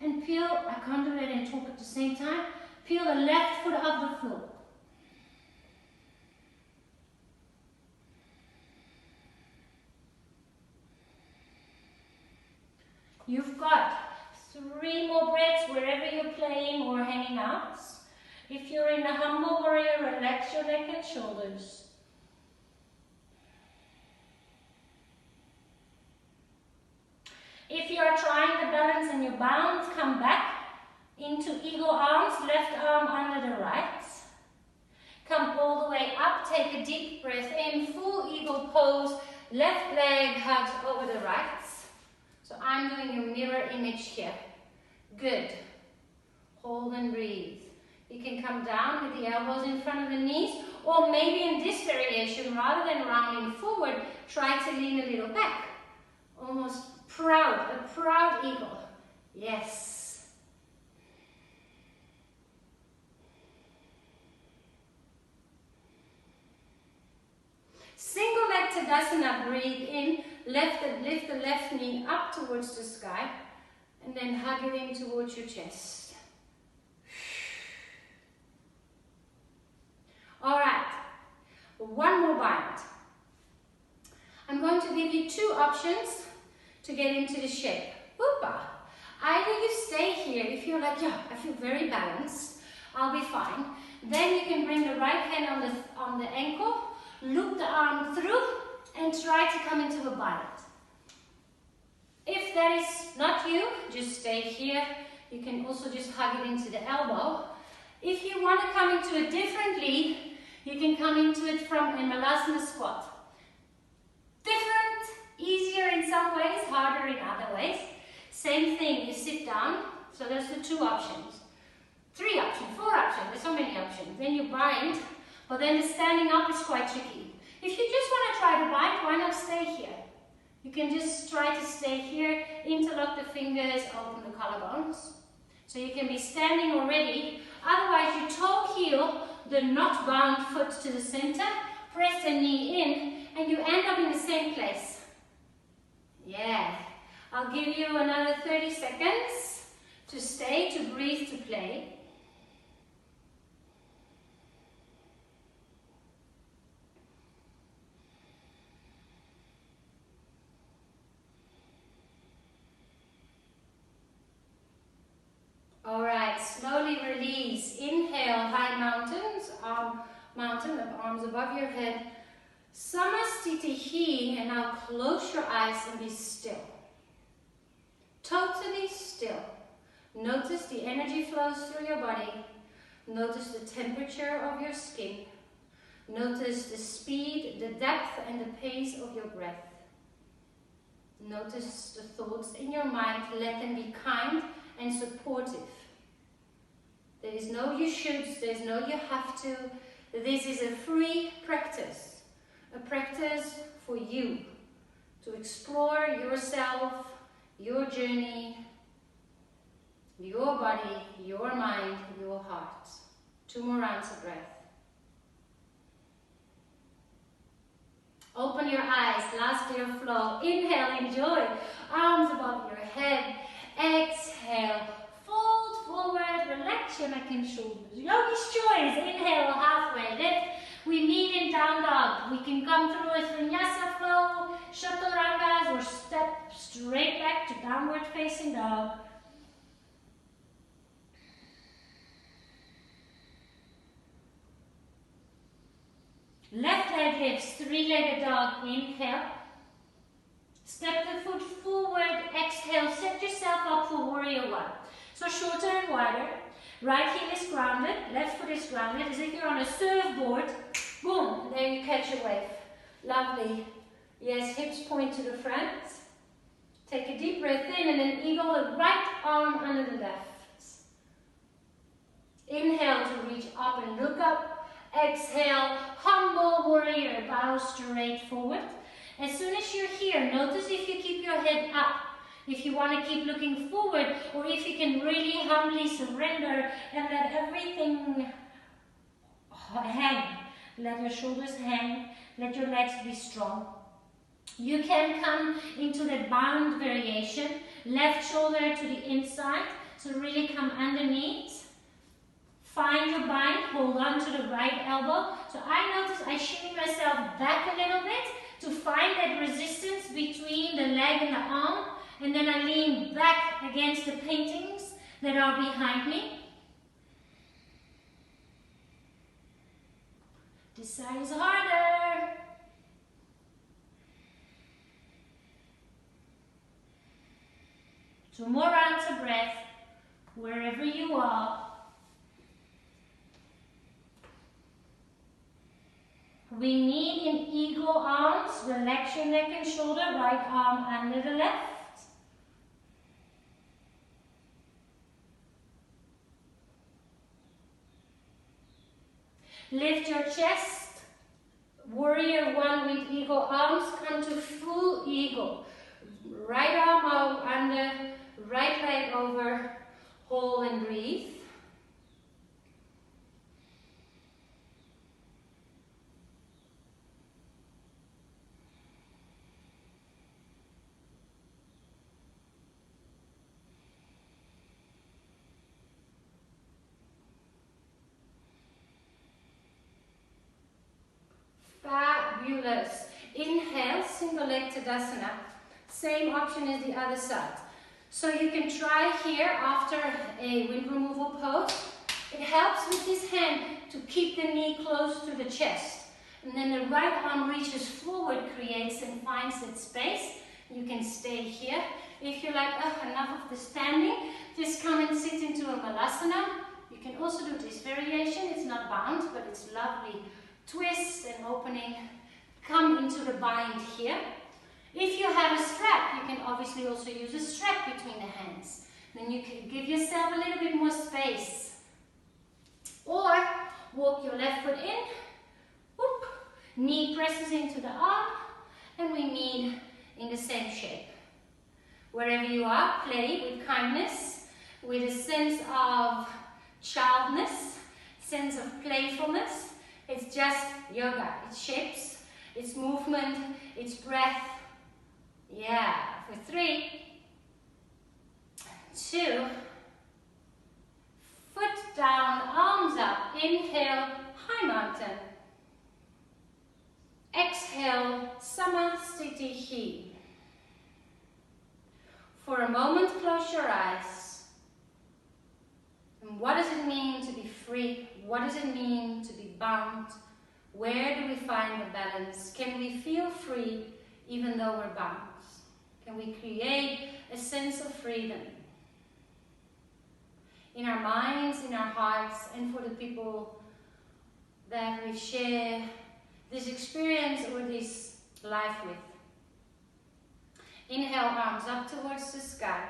and peel, I can't do it and talk at the same time, peel the left foot off the floor. You've got 3 more breaths wherever you're playing or hanging out. If you're in a humble warrior, relax your neck and shoulders. If you are trying the balance and you're bound, come back into eagle arms, left arm under the right. Come all the way up, take a deep breath in, full eagle pose, left leg hugs over the right. So I'm doing your mirror image here. Good. Hold and breathe. You can come down with the elbows in front of the knees, or maybe in this variation, rather than rounding forward, try to lean a little back. Almost proud, a proud eagle. Yes. Single leg Tadasana, breathe in, lift the left knee up towards the sky, and then hug it in towards your chest. All right, one more bind. I'm going to give you 2 options to get into the shape. Whoopa. Either you stay here, if you're like, yeah, I feel very balanced, I'll be fine. Then you can bring the right hand on the ankle, loop the arm through, and try to come into a bind. If that is not you, just stay here. You can also just hug it into the elbow. If you want to come into it differently, you can come into it from a Malasana squat. Different, easier in some ways, harder in other ways. Same thing, you sit down. So there's the 2 options. 3 options, 4 options, there's so many options. Then you bind, but then the standing up is quite tricky. If you just want to try to bind, why not stay here? You can just try to stay here, interlock the fingers, open the collarbones. So you can be standing already. Otherwise, you toe heel the not bound foot to the center, press the knee in, and you end up in the same place. Yeah. I'll give you another 30 seconds to stay, to breathe, to play. All right, slowly release. Inhale, high mountains, mountain of arms above your head. Samastitihi, and now close your eyes and be still. Totally still. Notice the energy flows through your body. Notice the temperature of your skin. Notice the speed, the depth, and the pace of your breath. Notice the thoughts in your mind. Let them be kind and supportive. There is no you should, there's no you have to. This is a free practice. A practice for you to explore yourself, your journey, your body, your mind, your heart. 2 more rounds of breath. Open your eyes, last clear flow. Inhale, enjoy. Arms above your head. Exhale, fold forward, relax your neck and shoulders. Yogi's choice. Inhale, halfway lift. We meet in down dog. We can come through a Vinyasa flow, chaturangas, or step straight back to downward facing dog. Left leg lifts, 3-legged dog. Inhale. Step the foot forward. Exhale. Set yourself up for warrior 1. So shorter and wider. Right heel is grounded. Left foot is grounded. As if you're on a surfboard. Boom. And there you catch a wave. Lovely. Yes, hips point to the front. Take a deep breath in and then eagle the right arm under the left. Inhale to reach up and look up. Exhale, humble warrior, bow straight forward. As soon as you're here, notice if you keep your head up, If you want to keep looking forward, or if you can really humbly surrender and let everything hang. Let your shoulders hang, let your legs be strong. You can come into that bound variation, left shoulder to the inside, so really come underneath. Find your bind, hold on to the right elbow. So I notice I shimmy myself back a little bit to find that resistance between the leg and the arm, and then I lean back against the paintings that are behind me. This side is harder. Two more rounds of breath, wherever you are. We need in eagle arms, relax your neck and shoulder, right arm under the left. Lift your chest, warrior one with eagle arms, come to full eagle. Right arm out under, right leg over, hold and breathe. Fabulous. Inhale, single leg Tadasana. Same option as the other side. So you can try here after a wind removal pose. It helps with this hand to keep the knee close to the chest. And then the right arm reaches forward, creates and finds that space. You can stay here. If you're like, oh, enough of the standing, just come and sit into a Malasana. You can also do this variation. It's not bound, but it's lovely. Twist and opening. Come into the bind here. If you have a strap, you can obviously also use a strap between the hands. Then you can give yourself a little bit more space. Or walk your left foot in, whoop, knee presses into the arm, and we meet in the same shape. Wherever you are, play with kindness, with a sense of childness, sense of playfulness. It's just yoga. It's shapes, it's movement, it's breath. Yeah, for 3, 2, foot down, arms up. Inhale, high mountain. Exhale, Samasthiti. For a moment, close your eyes. And what does it mean to be free? What does it mean to be bound? Where do we find the balance? Can we feel free even though we're bound? Can we create a sense of freedom in our minds, in our hearts, and for the people that we share this experience or this life with? Inhale, arms up towards the sky.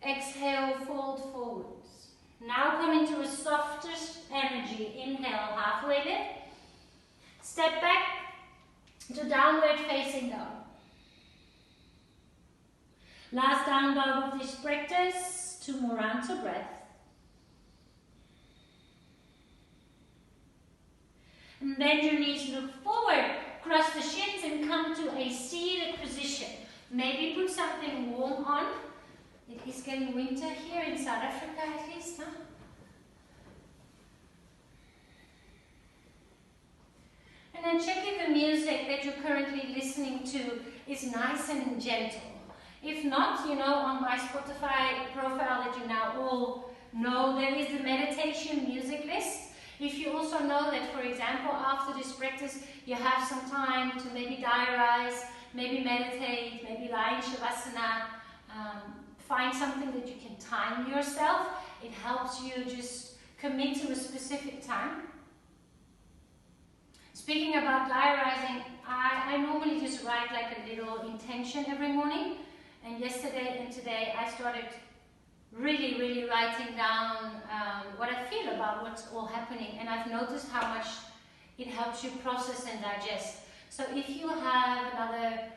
Exhale, fold forwards. Now come into a softer energy. Inhale, halfway lift. Step back to downward facing dog. Last down dog of this practice. 2 more rounds of breath. And bend your knees, look forward, cross the shins and come to a seated position. Maybe put something warm on. It is getting winter here in South Africa at least, huh? And then check if the music that you're currently listening to is nice and gentle. If not, you know, on my Spotify profile that you now all know, there is the meditation music list. If you also know that, for example, after this practice, you have some time to maybe diarize, maybe meditate, maybe lie in Shavasana, find something that you can time yourself. It helps you just commit to a specific time. Speaking about diarizing, I normally just write like a little intention every morning. And yesterday and today I started really writing down what I feel about what's all happening. And I've noticed how much it helps you process and digest. So if you have another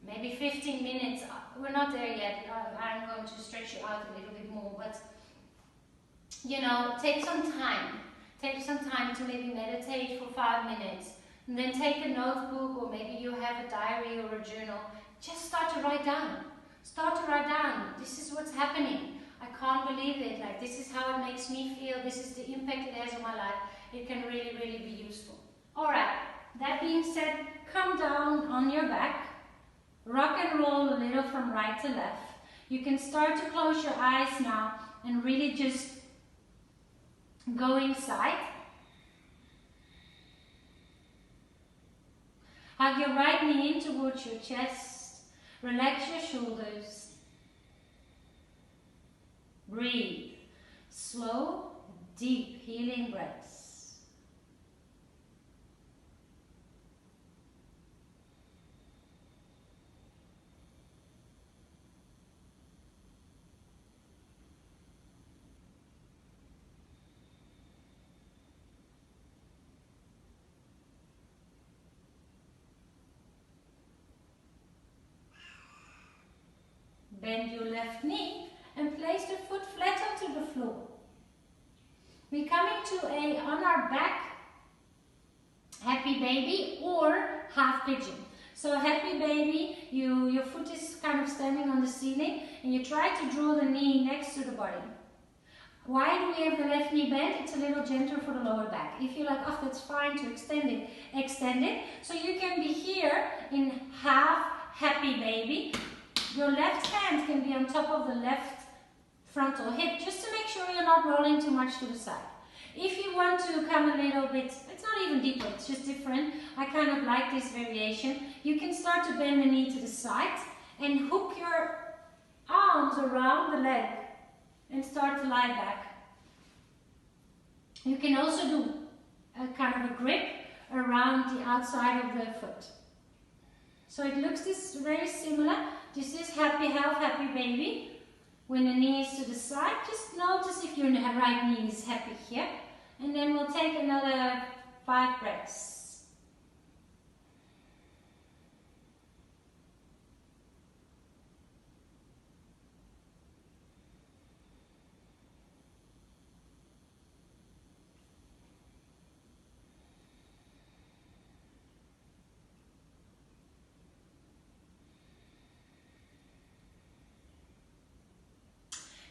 maybe 15 minutes. We're not there yet. I'm going to stretch you out a little bit more, but you know, take some time. Take some time to maybe meditate for 5 minutes. And then take a notebook, or maybe you have a diary or a journal. Just start to write down. Start to write down. This is what's happening. I can't believe it. Like, this is how it makes me feel. This is the impact it has on my life. It can really, really be useful. Alright, that being said, come down on your back. Rock and roll a little from right to left. You can start to close your eyes now and really just go inside. Hug your right knee in towards your chest. Relax your shoulders. Breathe. Slow, deep, healing breaths. Bend your left knee and place the foot flat onto the floor. We're coming to a on our back happy baby or half pigeon. So happy baby, your foot is kind of standing on the ceiling and you try to draw the knee next to the body. Why do we have the left knee bent? It's a little gentler for the lower back. If you're like, oh, that's fine to extend it, extend it. So you can be here in half happy baby. Your left hand can be on top of the left frontal hip, just to make sure you're not rolling too much to the side. If you want to come a little bit, it's not even deeper, it's just different. I kind of like this variation. You can start to bend the knee to the side and hook your arms around the leg and start to lie back. You can also do a kind of a grip around the outside of the foot. So it looks very similar. This is happy, half happy baby. When the knee is to the side, just notice if your right knee is happy here. And then we'll take another 5 breaths.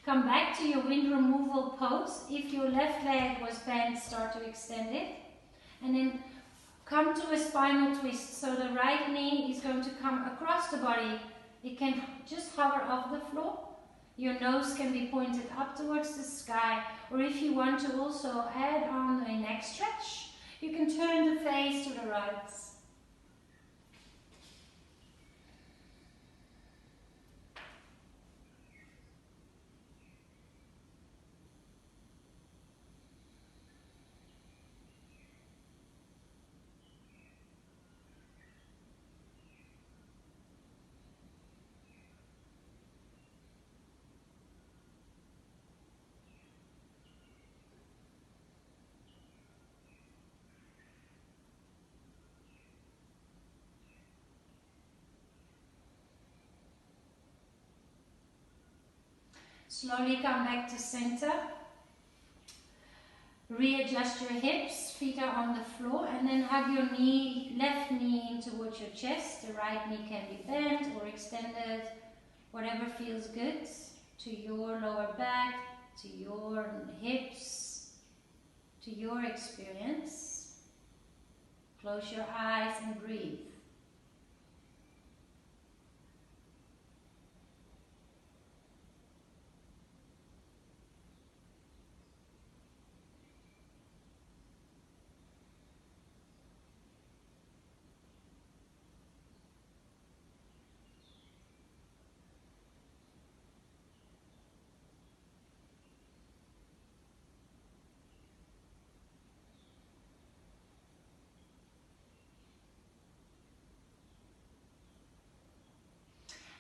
Come back to your wind removal pose. If your left leg was bent, start to extend it. And then come to a spinal twist. So the right knee is going to come across the body. It can just hover off the floor. Your nose can be pointed up towards the sky. Or if you want to also add on a neck stretch, you can turn the face to the right. Slowly come back to center. Readjust your hips, feet are on the floor, and then hug your knee, left knee in towards your chest. The right knee can be bent or extended, whatever feels good to your lower back, to your hips, to your experience. Close your eyes and breathe.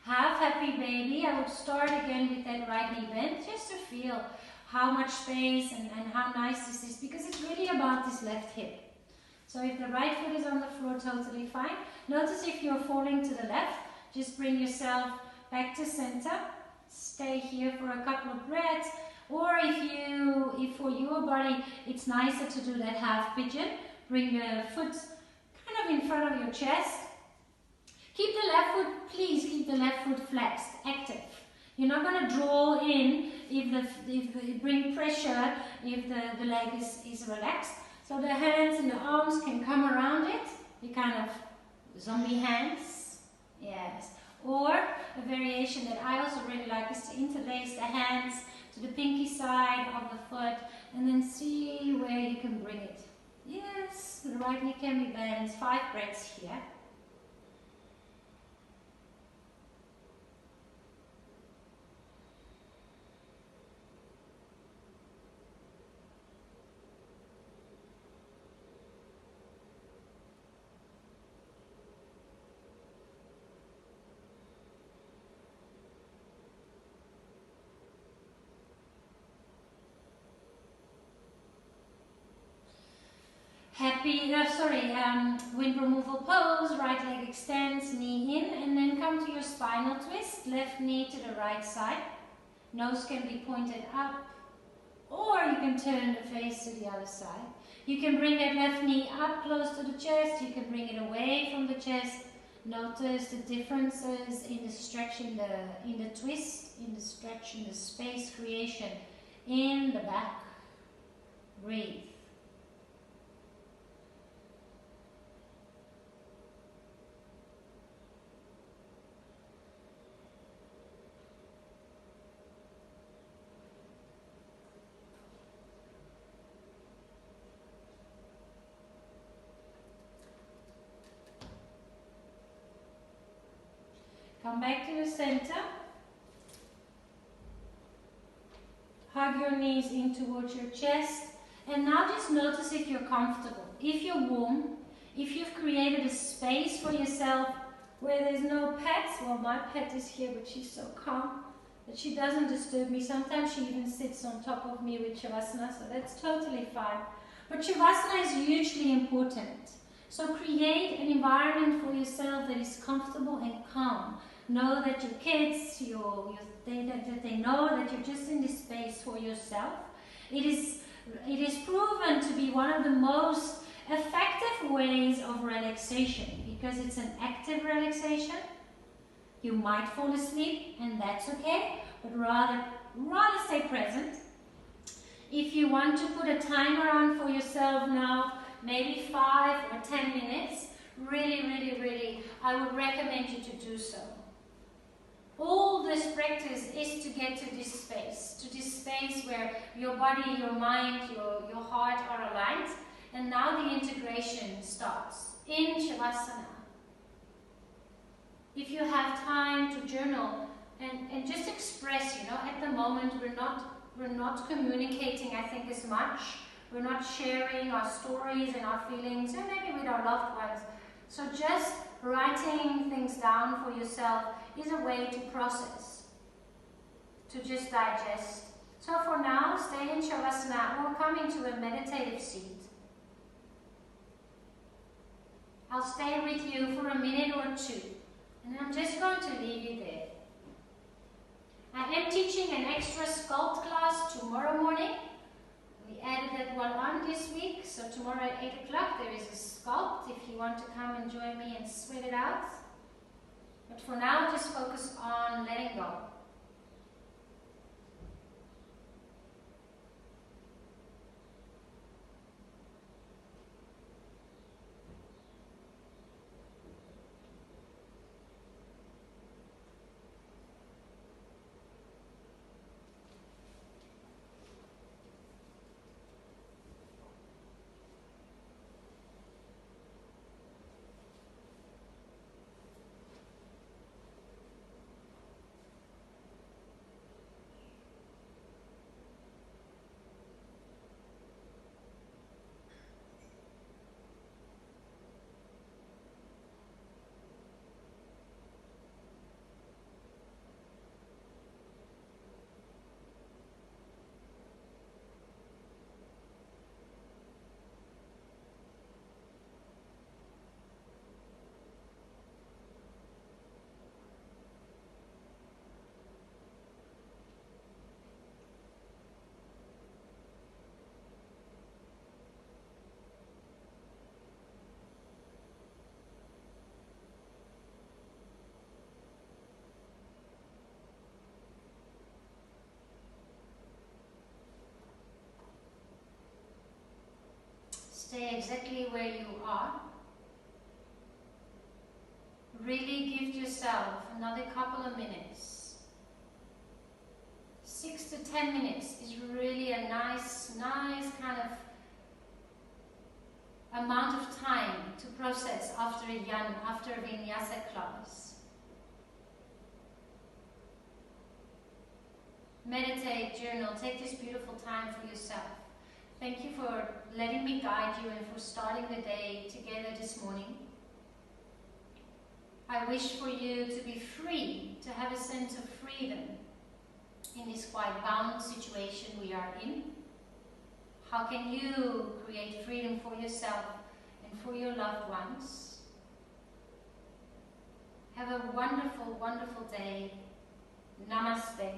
Half happy baby, I would start again with that right knee bent just to feel how much space and how nice this is, because it's really about this left hip. So if the right foot is on the floor, totally fine. Notice if you're falling to the left, just bring yourself back to center. Stay here for a couple of breaths. Or if for your body it's nicer to do that half pigeon, bring the foot kind of in front of your chest. Keep the left foot, please keep the left foot flexed, active. You're not going to draw in if bring pressure if the leg is relaxed. So the hands and the arms can come around it. You kind of zombie hands. Yes. Or a variation that I also really like is to interlace the hands to the pinky side of the foot and then see where you can bring it. Yes, the right knee can be bent. 5 breaths here. Wind removal pose, right leg extends, knee in, and then come to your spinal twist, left knee to the right side. Nose can be pointed up, or you can turn the face to the other side. You can bring that left knee up close to the chest, you can bring it away from the chest. Notice the differences in the stretch, in the twist, in the stretch, in the space creation in the back. Breathe. Come back to the center. Hug your knees in towards your chest. And now just notice if you're comfortable. If you're warm, if you've created a space for yourself where there's no pets. Well, my pet is here, but she's so calm that she doesn't disturb me. Sometimes she even sits on top of me with Shavasana, so that's totally fine. But Shavasana is hugely important. So create an environment for yourself that is comfortable and calm. Know that your kids, that they know that you're just in this space for yourself. It is proven to be one of the most effective ways of relaxation because it's an active relaxation. You might fall asleep and that's okay, but rather stay present. If you want to put a timer on for yourself now, maybe 5 or 10 minutes, really, I would recommend you to do so. All this practice is to get to this space where your body, your mind, your heart are aligned, and now the integration starts in Shavasana. If you have time to journal and just express, at the moment we're not communicating, I think, as much. We're not sharing our stories and our feelings, and maybe with our loved ones. So just writing things down for yourself is a way to process, to just digest. So for now, stay in Shavasana or come into a meditative seat. I'll stay with you for a minute or 2, and I'm just going to leave you there. I am teaching an extra sculpt class tomorrow morning. We added that one on this week, so tomorrow at 8 o'clock there is a sculpt if you want to come and join me and sweat it out. But for now, just focus on letting go. Stay exactly where you are. Really give yourself another couple of minutes. 6 to 10 minutes is really a nice kind of amount of time to process after a yan, after a vinyasa class. Meditate, journal, take this beautiful time for yourself. Thank you for letting me guide you and for starting the day together this morning. I wish for you to be free, to have a sense of freedom in this quite bound situation we are in. How can you create freedom for yourself and for your loved ones? Have a wonderful, wonderful day. Namaste.